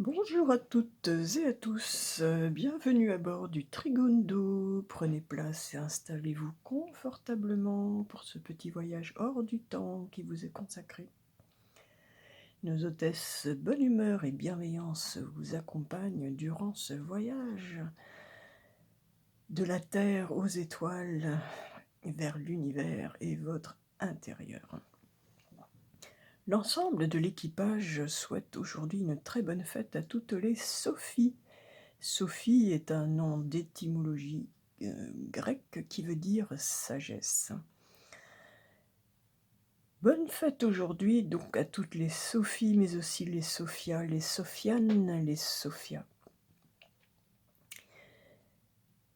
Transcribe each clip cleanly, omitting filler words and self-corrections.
Bonjour à toutes et à tous, bienvenue à bord du Trigondo. Prenez place et installez-vous confortablement pour ce petit voyage hors du temps qui vous est consacré. Nos hôtesses bonne humeur et bienveillance vous accompagnent durant ce voyage de la Terre aux étoiles vers l'univers et votre intérieur. L'ensemble de l'équipage souhaite aujourd'hui une très bonne fête à toutes les Sophies. Sophie est un nom d'étymologie grecque qui veut dire sagesse. Bonne fête aujourd'hui donc à toutes les Sophies, mais aussi les Sophias, les Sophianes, les Sophias.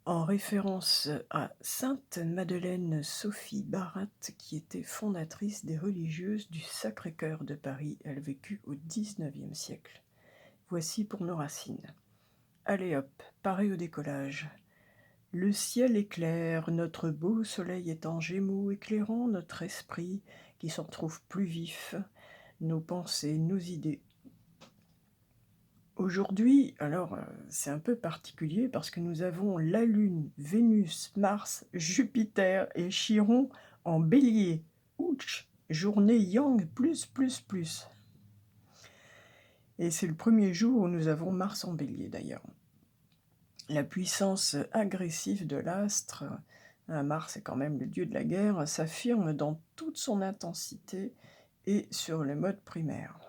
En référence à Sainte Madeleine Sophie Barat, qui était fondatrice des religieuses du Sacré-Cœur de Paris. Elle vécut au XIXe siècle. Voici pour nos racines. Allez hop, paré au décollage. Le ciel est clair, notre beau soleil est en gémeaux, éclairant notre esprit qui s'en trouve plus vif, nos pensées, nos idées. Aujourd'hui, alors c'est un peu particulier parce que nous avons la Lune, Vénus, Mars, Jupiter et Chiron en bélier. Ouch, journée yang plus plus plus. Et c'est le premier jour où nous avons Mars en bélier d'ailleurs. La puissance agressive de l'astre, Mars est quand même le dieu de la guerre, s'affirme dans toute son intensité et sur le mode primaire.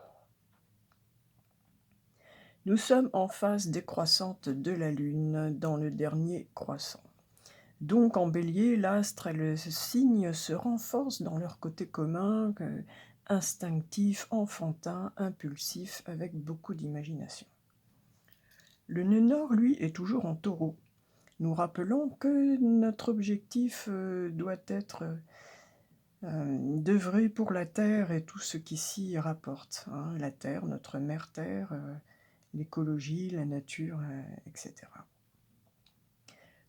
Nous sommes en phase décroissante de la Lune, dans le dernier croissant. Donc en bélier, l'astre et le signe se renforcent dans leur côté commun, instinctif, enfantin, impulsif, avec beaucoup d'imagination. Le nœud nord, lui, est toujours en taureau. Nous rappelons que notre objectif doit être d'œuvrer pour la Terre et tout ce qui s'y rapporte. La Terre, notre mère Terre, l'écologie, la nature, etc.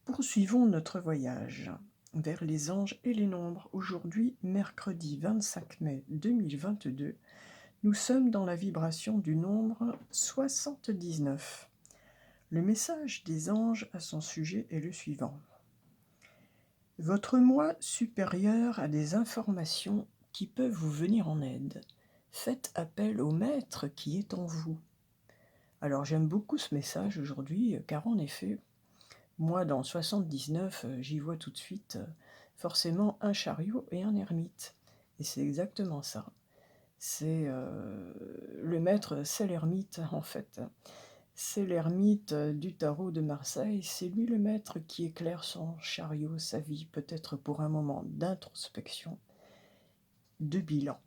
Poursuivons notre voyage vers les anges et les nombres. Aujourd'hui, mercredi 25 mai 2022, nous sommes dans la vibration du nombre 79. Le message des anges à son sujet est le suivant. Votre moi supérieur a des informations qui peuvent vous venir en aide. Faites appel au maître qui est en vous. Alors j'aime beaucoup ce message aujourd'hui, car en effet, moi dans 79, j'y vois tout de suite forcément un chariot et un ermite. Et c'est exactement ça. C'est le maître, c'est l'ermite en fait. C'est l'ermite du tarot de Marseille, c'est lui le maître qui éclaire son chariot, sa vie, peut-être pour un moment d'introspection, de bilan.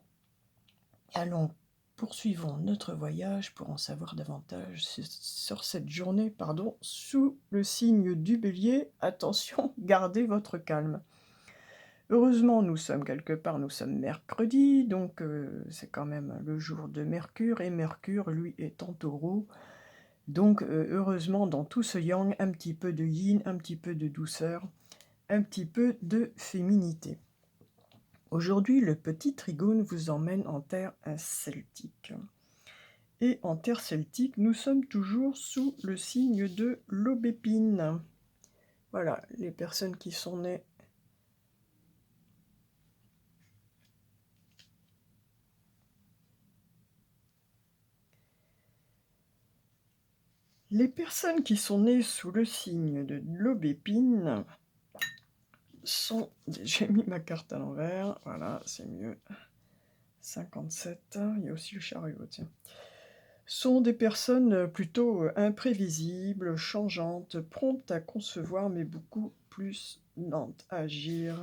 Allons, poursuivons notre voyage pour en savoir davantage sur cette journée, sous le signe du Bélier. Attention, gardez votre calme. Heureusement, nous sommes quelque part, nous sommes mercredi, donc c'est quand même le jour de Mercure, et Mercure, lui, est en taureau. Donc, heureusement, dans tout ce yang, un petit peu de yin, un petit peu de douceur, un petit peu de féminité. Aujourd'hui, le petit trigone vous emmène en terre celtique. Et en terre celtique, nous sommes toujours sous le signe de l'aubépine. Voilà, les personnes qui sont nées sous le signe de l'aubépine sont... J'ai mis ma carte à l'envers, voilà, c'est mieux. 57, il y a aussi le chariot, tiens. Sont des personnes plutôt imprévisibles, changeantes, promptes à concevoir, mais beaucoup plus lentes à agir.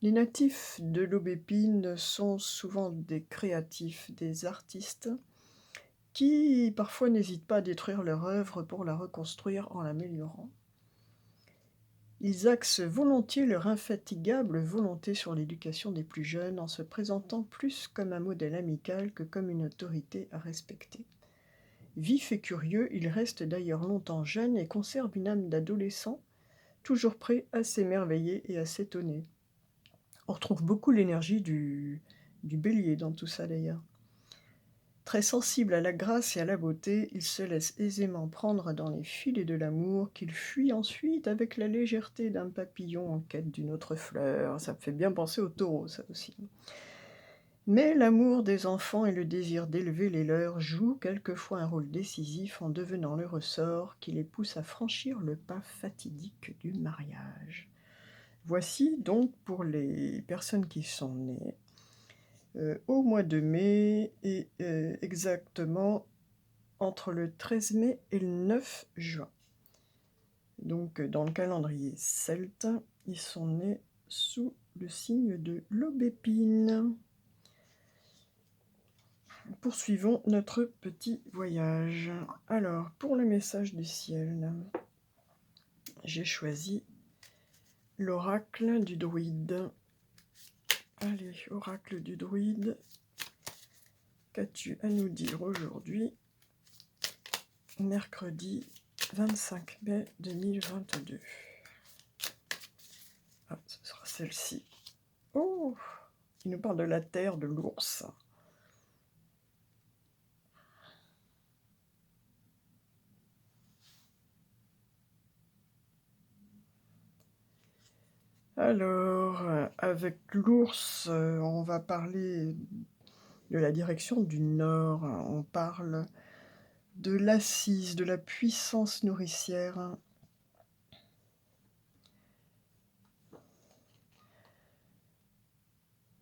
Les natifs de l'aubépine sont souvent des créatifs, des artistes, qui parfois n'hésitent pas à détruire leur œuvre pour la reconstruire en l'améliorant. Ils axent volontiers leur infatigable volonté sur l'éducation des plus jeunes, en se présentant plus comme un modèle amical que comme une autorité à respecter. Vif et curieux, ils restent d'ailleurs longtemps jeunes et conservent une âme d'adolescent, toujours prêt à s'émerveiller et à s'étonner. On retrouve beaucoup l'énergie du bélier dans tout ça d'ailleurs. Très sensible à la grâce et à la beauté, il se laisse aisément prendre dans les filets de l'amour qu'il fuit ensuite avec la légèreté d'un papillon en quête d'une autre fleur. Ça me fait bien penser au taureau, ça aussi. Mais l'amour des enfants et le désir d'élever les leurs jouent quelquefois un rôle décisif en devenant le ressort qui les pousse à franchir le pas fatidique du mariage. Voici donc pour les personnes qui sont nées au mois de mai et exactement entre le 13 mai et le 9 juin. Donc dans le calendrier celte, ils sont nés sous le signe de l'aubépine. Poursuivons notre petit voyage. Alors, pour le message du ciel, j'ai choisi l'oracle du druide. Allez, oracle du druide, qu'as-tu à nous dire aujourd'hui, mercredi 25 mai 2022? Ah, ce sera celle-ci. Oh, il nous parle de la terre de l'ours. Alors, avec l'ours, on va parler de la direction du nord. On parle de l'assise, de la puissance nourricière.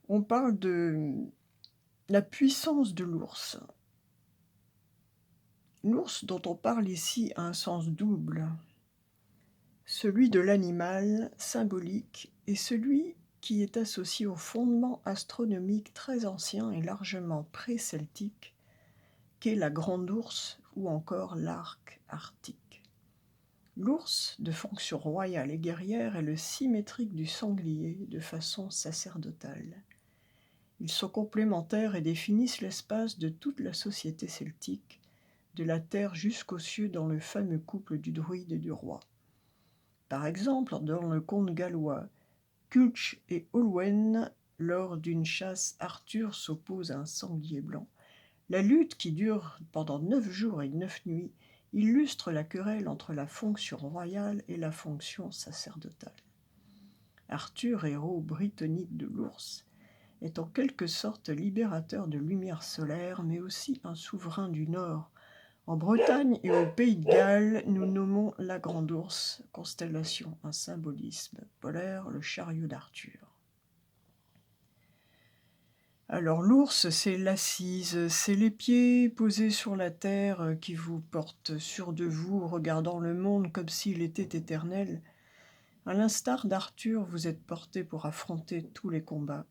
On parle de la puissance de l'ours. L'ours dont on parle ici a un sens double. Celui de l'animal symbolique et celui qui est associé au fondement astronomique très ancien et largement pré-celtique qu'est la grande ourse ou encore l'arc arctique. L'ours, de fonction royale et guerrière, est le symétrique du sanglier de façon sacerdotale. Ils sont complémentaires et définissent l'espace de toute la société celtique, de la terre jusqu'aux cieux dans le fameux couple du druide et du roi. Par exemple, dans le conte gallois Culhwch et Olwen, lors d'une chasse, Arthur s'oppose à un sanglier blanc. La lutte, qui dure pendant 9 jours et 9 nuits, illustre la querelle entre la fonction royale et la fonction sacerdotale. Arthur, héros britannique de l'ours, est en quelque sorte libérateur de lumière solaire, mais aussi un souverain du Nord. En Bretagne et au Pays de Galles, nous nommons la Grande Ourse, constellation, un symbolisme polaire, le chariot d'Arthur. Alors l'ours, c'est l'assise, c'est les pieds posés sur la terre qui vous portent sûr de vous, regardant le monde comme s'il était éternel. À l'instar d'Arthur, vous êtes porté pour affronter tous les combats.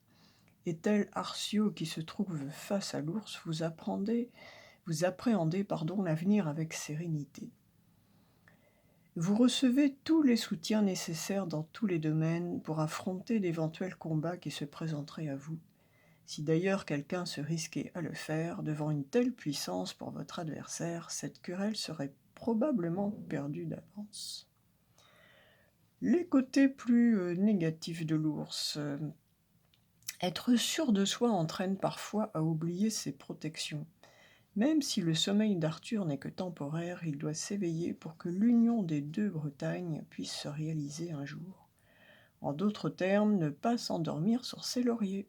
Et tel Arcio qui se trouve face à l'ours, vous appréhendez l'avenir avec sérénité. Vous recevez tous les soutiens nécessaires dans tous les domaines pour affronter d'éventuels combats qui se présenteraient à vous. Si d'ailleurs quelqu'un se risquait à le faire, devant une telle puissance pour votre adversaire, cette querelle serait probablement perdue d'avance. Les côtés plus négatifs de l'ours. Être sûr de soi entraîne parfois à oublier ses protections. Même si le sommeil d'Arthur n'est que temporaire, il doit s'éveiller pour que l'union des deux Bretagnes puisse se réaliser un jour. En d'autres termes, ne pas s'endormir sur ses lauriers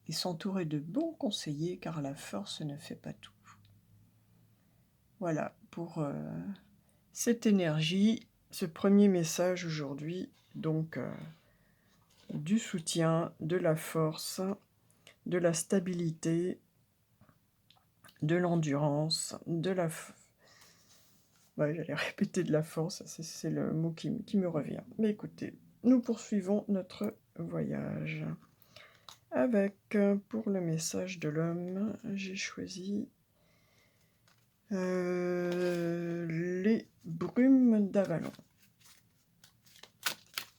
et s'entourer de bons conseillers, car la force ne fait pas tout. Voilà pour cette énergie, ce premier message aujourd'hui, donc du soutien, de la force, de la stabilité, de l'endurance, de la... Ouais, j'allais répéter de la force, c'est le mot qui me revient. Mais écoutez, nous poursuivons notre voyage. Avec, pour le message de l'homme, j'ai choisi les brumes d'Avalon.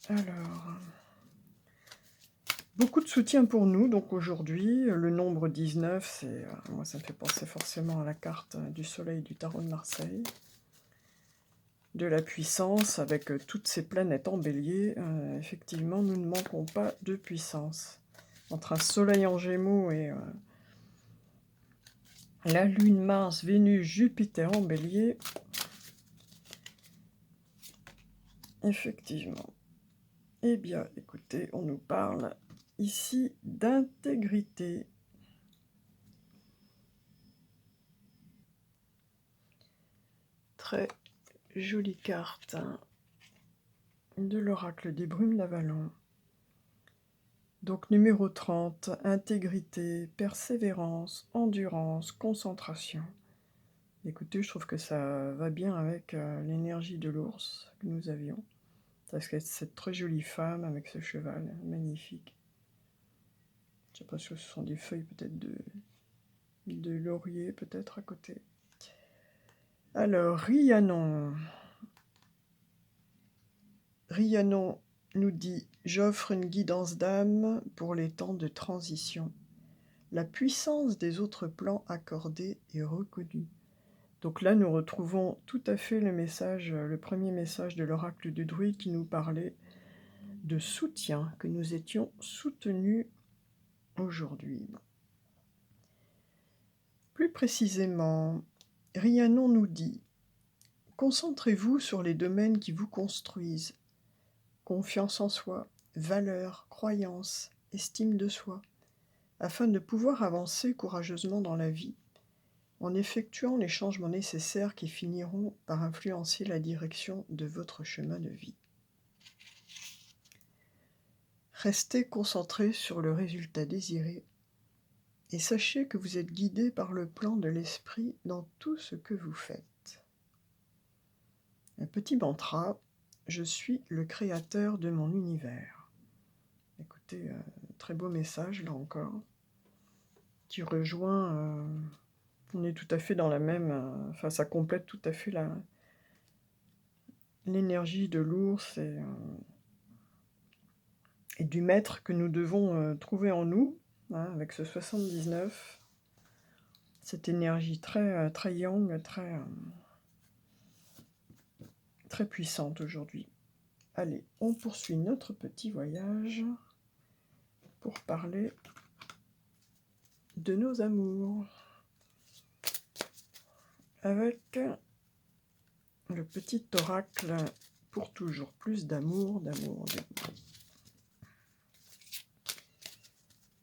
Alors, beaucoup de soutien pour nous, donc aujourd'hui, le nombre 19, moi ça me fait penser forcément à la carte du soleil du tarot de Marseille. De la puissance, avec toutes ces planètes en bélier, effectivement, nous ne manquons pas de puissance. Entre un soleil en gémeaux et la Lune, Mars, Vénus, Jupiter en Bélier. Effectivement. Eh bien, écoutez, on nous parle ici d'intégrité. Très jolie carte de l'oracle des brumes d'Avalon. Donc numéro 30, intégrité, persévérance, endurance, concentration. Écoutez, je trouve que ça va bien avec l'énergie de l'ours que nous avions. Parce que cette très jolie femme avec ce cheval magnifique. Je ne sais pas si ce sont des feuilles peut-être de laurier peut-être à côté. Alors, Rhiannon. Rhiannon nous dit « J'offre une guidance d'âme pour les temps de transition. La puissance des autres plans accordés est reconnue. » Donc là, nous retrouvons tout à fait le message, le premier message de l'oracle du druide qui nous parlait de soutien, que nous étions soutenus aujourd'hui. Plus précisément, Rhiannon nous dit « Concentrez-vous sur les domaines qui vous construisent. Confiance en soi, valeurs, croyances, estime de soi, afin de pouvoir avancer courageusement dans la vie, en effectuant les changements nécessaires qui finiront par influencer la direction de votre chemin de vie. Restez concentré sur le résultat désiré et sachez que vous êtes guidé par le plan de l'esprit dans tout ce que vous faites. » Un petit mantra, je suis le créateur de mon univers. Écoutez, très beau message là encore, qui rejoint, on est tout à fait dans la même, enfin ça complète tout à fait l'énergie de l'ours et du maître que nous devons trouver en nous, hein, avec ce 79, cette énergie très, très yang, très puissante aujourd'hui. Allez, on poursuit notre petit voyage pour parler de nos amours. Avec le petit oracle pour toujours plus d'amour, d'amour.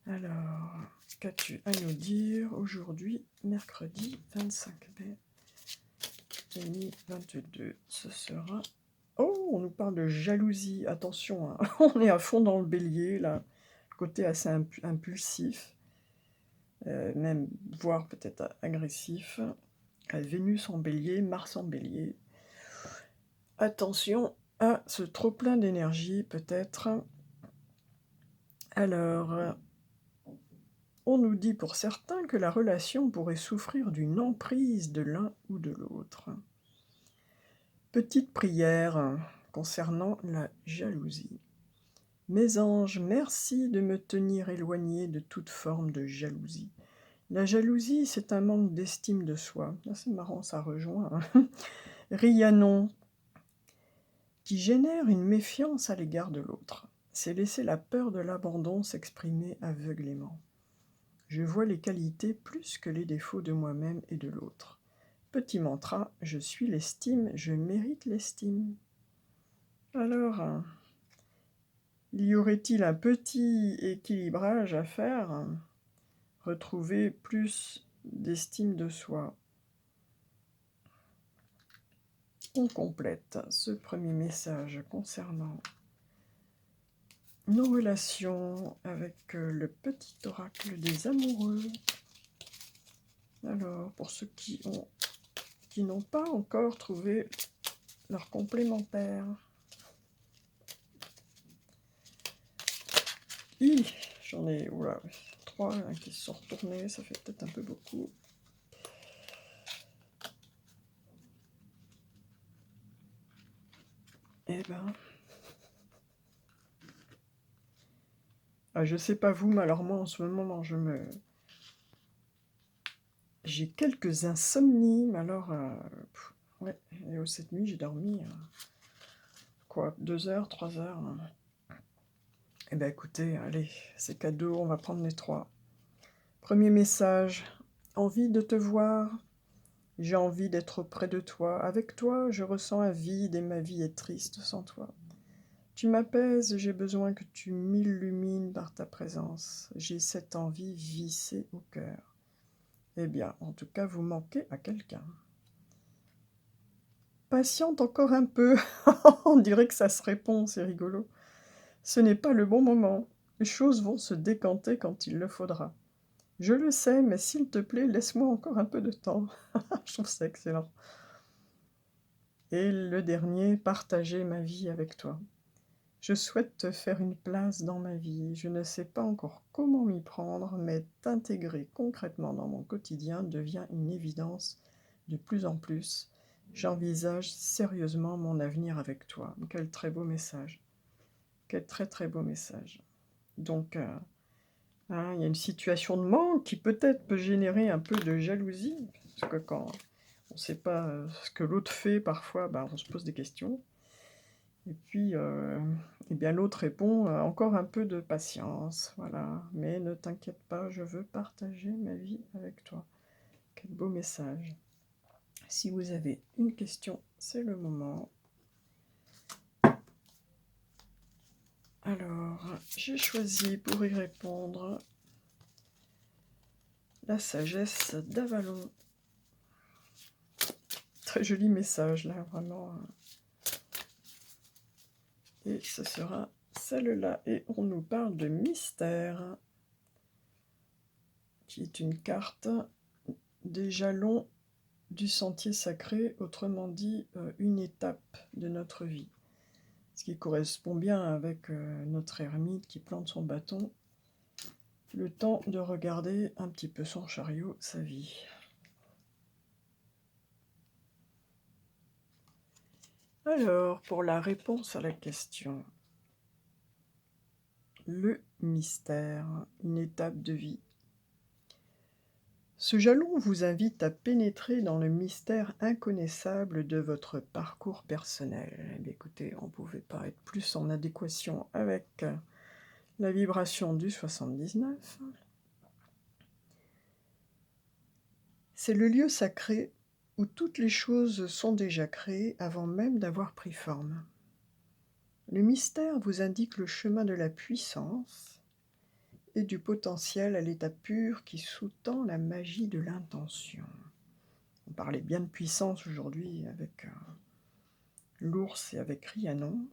Alors, qu'as-tu à nous dire aujourd'hui, mercredi 25 mai 2022? Ce sera... Oh, on nous parle de jalousie. Attention, hein. On est à fond dans le bélier, là. Côté assez impulsif. Même, voire peut-être agressif. Vénus en bélier, Mars en bélier. Attention à ce trop-plein d'énergie, peut-être. Alors, on nous dit pour certains que la relation pourrait souffrir d'une emprise de l'un ou de l'autre. Petite prière concernant la jalousie. Mes anges, merci de me tenir éloigné de toute forme de jalousie. La jalousie, c'est un manque d'estime de soi. Ah, c'est marrant, ça rejoint. Rhiannon, qui génère une méfiance à l'égard de l'autre. C'est laisser la peur de l'abandon s'exprimer aveuglément. Je vois les qualités plus que les défauts de moi-même et de l'autre. Petit mantra, je suis l'estime, je mérite l'estime. Alors, y aurait-il un petit équilibrage à faire? Retrouver plus d'estime de soi. On complète ce premier message concernant nos relations avec le petit oracle des amoureux. Alors, pour ceux qui n'ont pas encore trouvé leur complémentaire. J'en ai 3 qui se sont retournés, ça fait peut-être un peu beaucoup. Eh ben... je sais pas vous, mais alors moi en ce moment, j'ai quelques insomnies, mais alors... ouais, et cette nuit, j'ai dormi... 2 heures, 3 heures. Eh ben écoutez, allez, c'est cadeau, on va prendre les 3. Premier message, envie de te voir, j'ai envie d'être auprès de toi. Avec toi, je ressens un vide et ma vie est triste sans toi. Tu m'apaises, j'ai besoin que tu m'illumines par ta présence. J'ai cette envie vissée au cœur. Eh bien, en tout cas, vous manquez à quelqu'un. Patiente encore un peu. On dirait que ça se répond, c'est rigolo. Ce n'est pas le bon moment. Les choses vont se décanter quand il le faudra. Je le sais, mais s'il te plaît, laisse-moi encore un peu de temps. Je trouve ça excellent. Et le dernier, partager ma vie avec toi. Je souhaite te faire une place dans ma vie. Je ne sais pas encore comment m'y prendre, mais t'intégrer concrètement dans mon quotidien devient une évidence de plus en plus. J'envisage sérieusement mon avenir avec toi. Quel très beau message. Quel très très beau message. Donc, hein, il y a une situation de manque qui peut-être peut générer un peu de jalousie, parce que quand on ne sait pas ce que l'autre fait, parfois, on se pose des questions. Et puis, eh bien, l'autre répond encore un peu de patience, voilà. Mais ne t'inquiète pas, je veux partager ma vie avec toi. Quel beau message. Si vous avez une question, c'est le moment. Alors, j'ai choisi pour y répondre la sagesse d'Avalon. Très joli message, là, vraiment. Et ce sera celle-là. Et on nous parle de mystère, qui est une carte des jalons du sentier sacré, autrement dit, une étape de notre vie. Ce qui correspond bien avec notre ermite qui plante son bâton, le temps de regarder un petit peu son chariot, sa vie. Alors, pour la réponse à la question, le mystère, une étape de vie. Ce jalon vous invite à pénétrer dans le mystère inconnaissable de votre parcours personnel. Eh bien, écoutez, on ne pouvait pas être plus en adéquation avec la vibration du 79. C'est le lieu sacré où toutes les choses sont déjà créées avant même d'avoir pris forme. Le mystère vous indique le chemin de la puissance et du potentiel à l'état pur qui sous-tend la magie de l'intention. On parlait bien de puissance aujourd'hui avec l'ours et avec Rhiannon,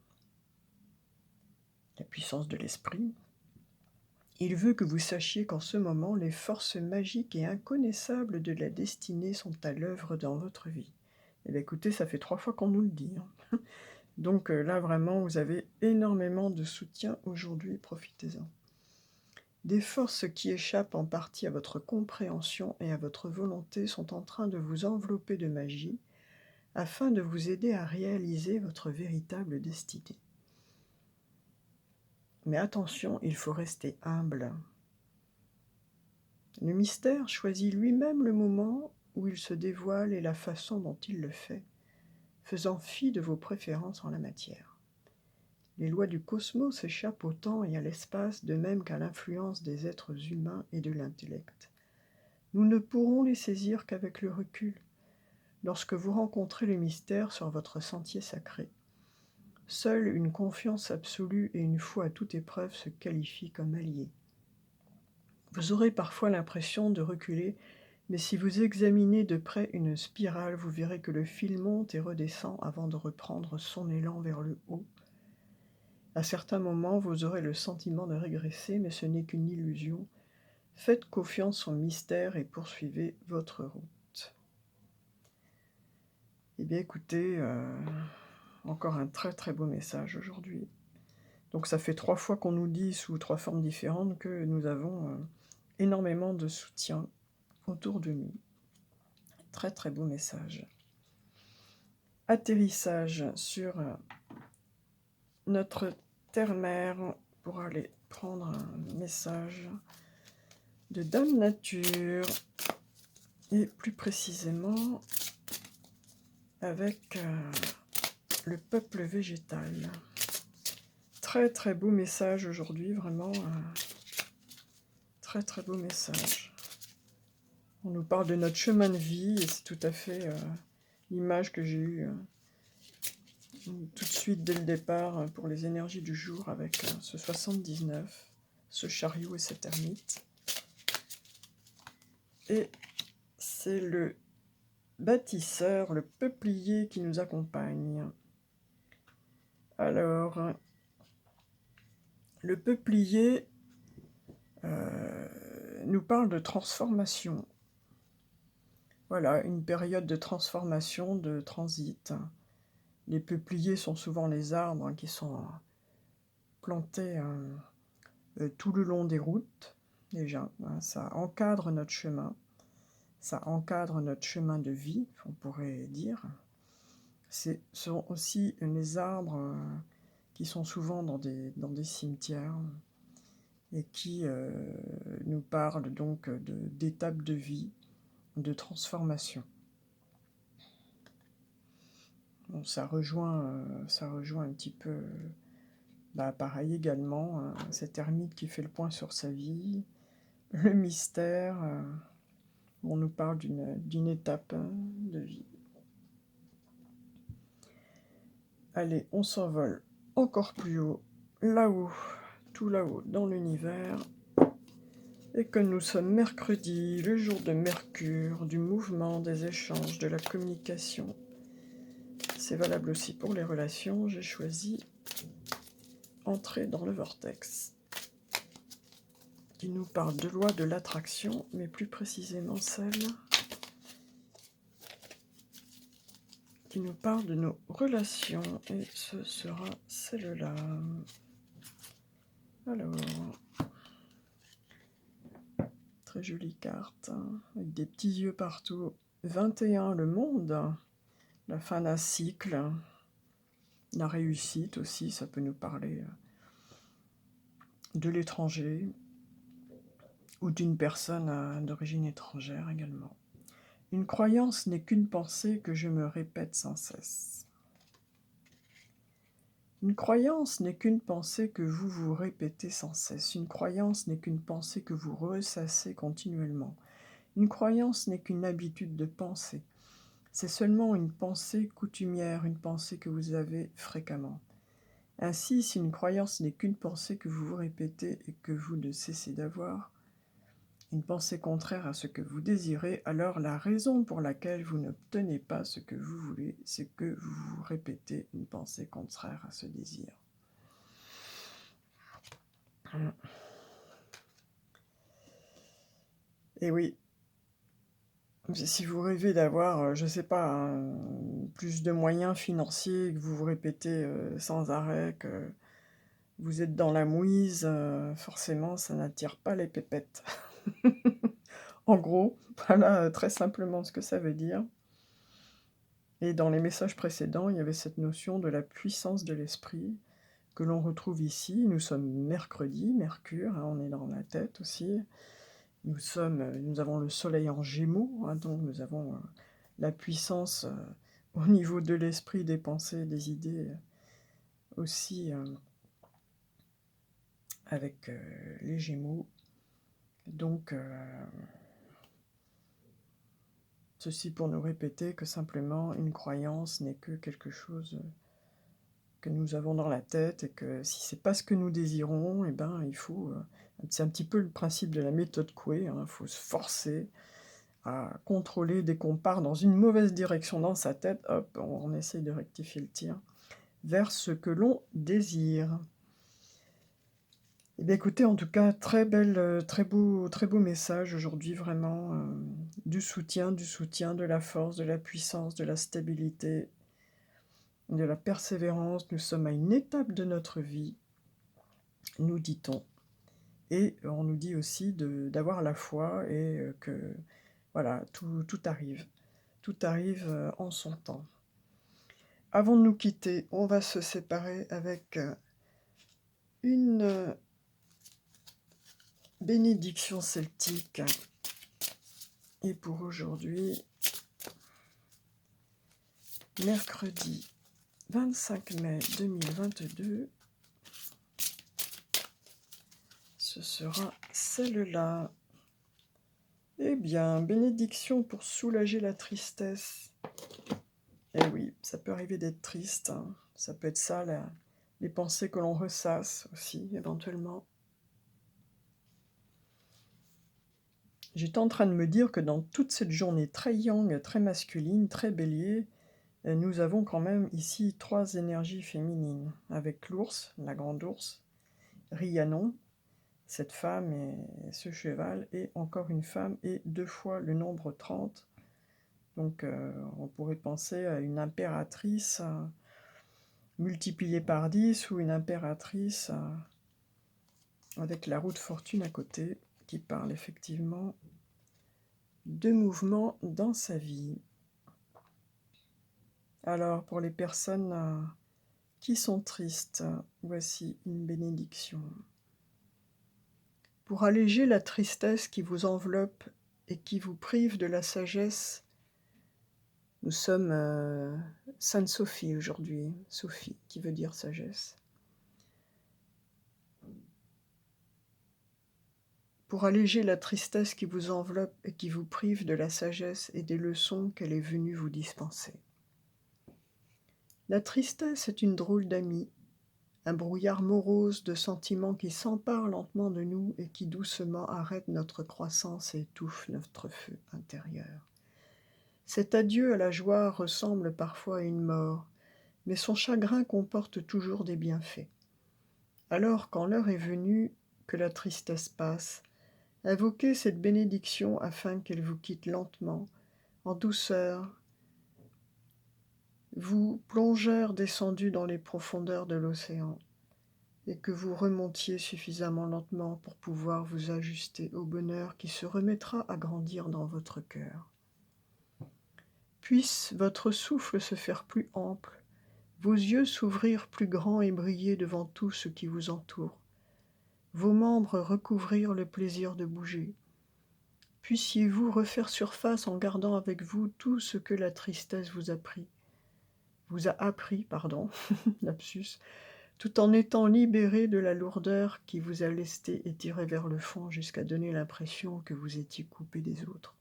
la puissance de l'esprit. Il veut que vous sachiez qu'en ce moment, les forces magiques et inconnaissables de la destinée sont à l'œuvre dans votre vie. Eh bien, écoutez, ça fait 3 fois qu'on nous le dit. Donc là, vraiment, vous avez énormément de soutien aujourd'hui, profitez-en. Des forces qui échappent en partie à votre compréhension et à votre volonté sont en train de vous envelopper de magie afin de vous aider à réaliser votre véritable destinée. Mais attention, il faut rester humble. Le mystère choisit lui-même le moment où il se dévoile et la façon dont il le fait, faisant fi de vos préférences en la matière. Les lois du cosmos échappent au temps et à l'espace, de même qu'à l'influence des êtres humains et de l'intellect. Nous ne pourrons les saisir qu'avec le recul, lorsque vous rencontrez le mystère sur votre sentier sacré. Seule une confiance absolue et une foi à toute épreuve se qualifient comme alliés. Vous aurez parfois l'impression de reculer, mais si vous examinez de près une spirale, vous verrez que le fil monte et redescend avant de reprendre son élan vers le haut. À certains moments, vous aurez le sentiment de régresser, mais ce n'est qu'une illusion. Faites confiance au mystère et poursuivez votre route. Eh bien, écoutez, encore un très très beau message aujourd'hui. Donc ça fait 3 fois qu'on nous dit, sous 3 formes différentes, que nous avons énormément de soutien autour de nous. Très très beau message. Atterrissage sur notre terre-mère pour aller prendre un message de Dame Nature et plus précisément avec le peuple végétal. Très très beau message aujourd'hui, vraiment très très beau message. On nous parle de notre chemin de vie, et c'est tout à fait l'image que j'ai eue tout de suite dès le départ pour les énergies du jour avec ce 79, ce chariot et cette ermite. Et c'est le bâtisseur, le peuplier qui nous accompagne. Alors, le peuplier nous parle de transformation. Voilà, une période de transformation, de transit. Les peupliers sont souvent les arbres qui sont plantés tout le long des routes, déjà. Ça encadre notre chemin. Ça encadre notre chemin de vie, on pourrait dire. Ce sont aussi les arbres qui sont souvent dans des cimetières et qui nous parlent donc d'étapes de vie, de transformation. Bon, ça rejoint un petit peu, pareil également, cette ermite qui fait le point sur sa vie, le mystère, on nous parle d'une étape de vie. Allez, on s'envole encore plus haut, là-haut, tout là-haut dans l'univers, et que nous sommes mercredi, le jour de Mercure, du mouvement, des échanges, de la communication. C'est valable aussi pour les relations. J'ai choisi entrer dans le vortex, qui nous parle de loi de l'attraction, mais plus précisément celle qui nous parle de nos relations, et ce sera celle-là. Alors, très jolie carte, avec des petits yeux partout. 21, le monde, la fin d'un cycle, la réussite aussi, ça peut nous parler de l'étranger, ou d'une personne d'origine étrangère également. Une croyance n'est qu'une pensée que je me répète sans cesse. Une croyance n'est qu'une pensée que vous vous répétez sans cesse. Une croyance n'est qu'une pensée que vous ressassez continuellement. Une croyance n'est qu'une habitude de penser. C'est seulement une pensée coutumière, une pensée que vous avez fréquemment. Ainsi, si une croyance n'est qu'une pensée que vous vous répétez et que vous ne cessez d'avoir, une pensée contraire à ce que vous désirez, alors la raison pour laquelle vous n'obtenez pas ce que vous voulez, c'est que vous vous répétez une pensée contraire à ce désir. Et oui, si vous rêvez d'avoir, je ne sais pas, plus de moyens financiers, que vous vous répétez sans arrêt, que vous êtes dans la mouise, forcément, ça n'attire pas les pépettes. En gros, voilà très simplement ce que ça veut dire. Et dans les messages précédents, il y avait cette notion de la puissance de l'esprit que l'on retrouve ici. Nous sommes mercredi, Mercure, on est dans la tête aussi. Nous avons le soleil en Gémeaux, donc nous avons la puissance au niveau de l'esprit, des pensées, des idées, aussi avec les Gémeaux. Donc, ceci pour nous répéter que simplement une croyance n'est que quelque chose que nous avons dans la tête, et que si c'est pas ce que nous désirons, il faut... c'est un petit peu le principe de la méthode Coué, il faut se forcer à contrôler dès qu'on part dans une mauvaise direction dans sa tête, hop, on essaye de rectifier le tir vers ce que l'on désire. Eh bien écoutez, en tout cas, très beau message aujourd'hui, vraiment, du soutien, de la force, de la puissance, de la stabilité, de la persévérance. Nous sommes à une étape de notre vie, nous dit-on, et on nous dit aussi d'avoir la foi, et que voilà, tout arrive en son temps. Avant de nous quitter, on va se séparer avec une bénédiction celtique. Et pour aujourd'hui, mercredi 25 mai 2022, ce sera celle-là. Et Eh bien, bénédiction pour soulager la tristesse. Eh oui, ça peut arriver d'être triste, hein. Ça peut être ça, les pensées que l'on ressasse aussi, éventuellement. J'étais en train de me dire que dans toute cette journée très yang, très masculine, très bélier, nous avons quand même ici 3 énergies féminines, avec l'ours, la grande ours, Rhiannon, cette femme et ce cheval, et encore une femme, et 2 fois le nombre 30. Donc on pourrait penser à une impératrice multipliée par 10 ou une impératrice avec la roue de fortune à côté, qui parle effectivement de mouvement dans sa vie. Alors pour les personnes qui sont tristes, voici une bénédiction. Pour alléger la tristesse qui vous enveloppe et qui vous prive de la sagesse, nous sommes Sainte Sophie aujourd'hui, Sophie qui veut dire sagesse. Pour alléger la tristesse qui vous enveloppe et qui vous prive de la sagesse et des leçons qu'elle est venue vous dispenser. La tristesse est une drôle d'amie, un brouillard morose de sentiments qui s'empare lentement de nous et qui doucement arrête notre croissance et étouffe notre feu intérieur. Cet adieu à la joie ressemble parfois à une mort, mais son chagrin comporte toujours des bienfaits. Alors, quand l'heure est venue que la tristesse passe, invoquez cette bénédiction afin qu'elle vous quitte lentement, en douceur, vous, plongeurs descendus dans les profondeurs de l'océan, et que vous remontiez suffisamment lentement pour pouvoir vous ajuster au bonheur qui se remettra à grandir dans votre cœur. Puisse votre souffle se faire plus ample, vos yeux s'ouvrir plus grands et briller devant tout ce qui vous entoure, vos membres recouvrir le plaisir de bouger. Puissiez-vous refaire surface en gardant avec vous tout ce que la tristesse vous a appris, lapsus, tout en étant libéré de la lourdeur qui vous a lesté et tiré vers le fond jusqu'à donner l'impression que vous étiez coupé des autres.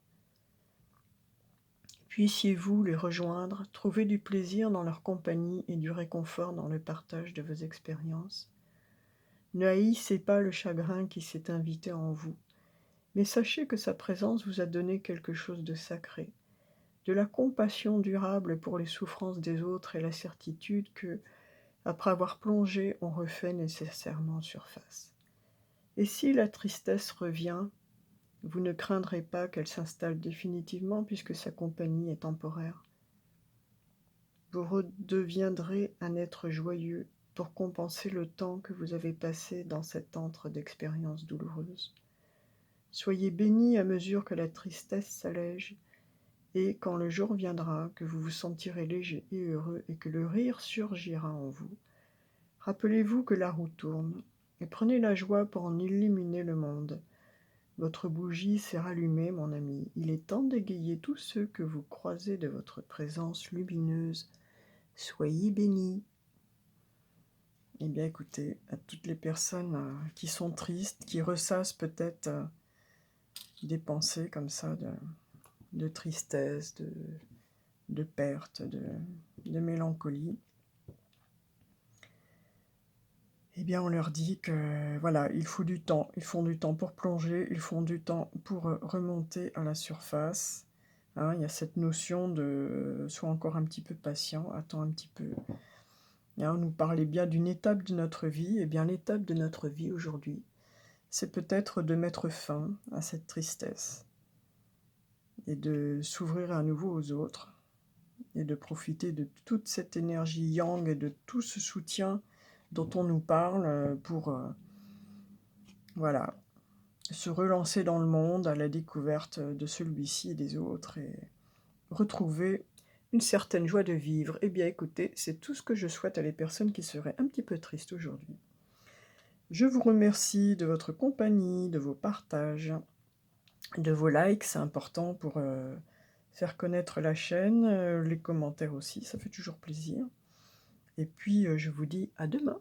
Puissiez-vous les rejoindre, trouver du plaisir dans leur compagnie et du réconfort dans le partage de vos expériences. Ne haïssez pas le chagrin qui s'est invité en vous, mais sachez que sa présence vous a donné quelque chose de sacré, de la compassion durable pour les souffrances des autres et la certitude que, après avoir plongé, on refait nécessairement surface. Et si la tristesse revient, vous ne craindrez pas qu'elle s'installe définitivement puisque sa compagnie est temporaire. Vous redeviendrez un être joyeux pour compenser le temps que vous avez passé dans cet antre d'expériences douloureuses. Soyez bénis à mesure que la tristesse s'allège et quand le jour viendra que vous vous sentirez léger et heureux et que le rire surgira en vous. Rappelez-vous que la roue tourne et prenez la joie pour en illuminer le monde. Votre bougie s'est rallumée, mon ami. Il est temps d'égayer tous ceux que vous croisez de votre présence lumineuse. Soyez bénis. Eh bien, écoutez, à toutes les personnes qui sont tristes, qui ressassent peut-être des pensées comme ça de tristesse, de perte, de mélancolie, eh bien, on leur dit que voilà, il faut du temps. Ils font du temps pour plonger, ils font du temps pour remonter à la surface. Hein, il y a cette notion de sois encore un petit peu patient, attends un petit peu. Hein, on nous parlait bien d'une étape de notre vie. Eh bien, l'étape de notre vie aujourd'hui, c'est peut-être de mettre fin à cette tristesse et de s'ouvrir à nouveau aux autres et de profiter de toute cette énergie yang et de tout ce soutien dont on nous parle pour voilà, se relancer dans le monde à la découverte de celui-ci et des autres et retrouver une certaine joie de vivre. Eh bien écoutez, c'est tout ce que je souhaite à les personnes qui seraient un petit peu tristes aujourd'hui. Je vous remercie de votre compagnie, de vos partages, de vos likes, c'est important pour faire connaître la chaîne, les commentaires aussi, ça fait toujours plaisir. Et puis je vous dis à demain.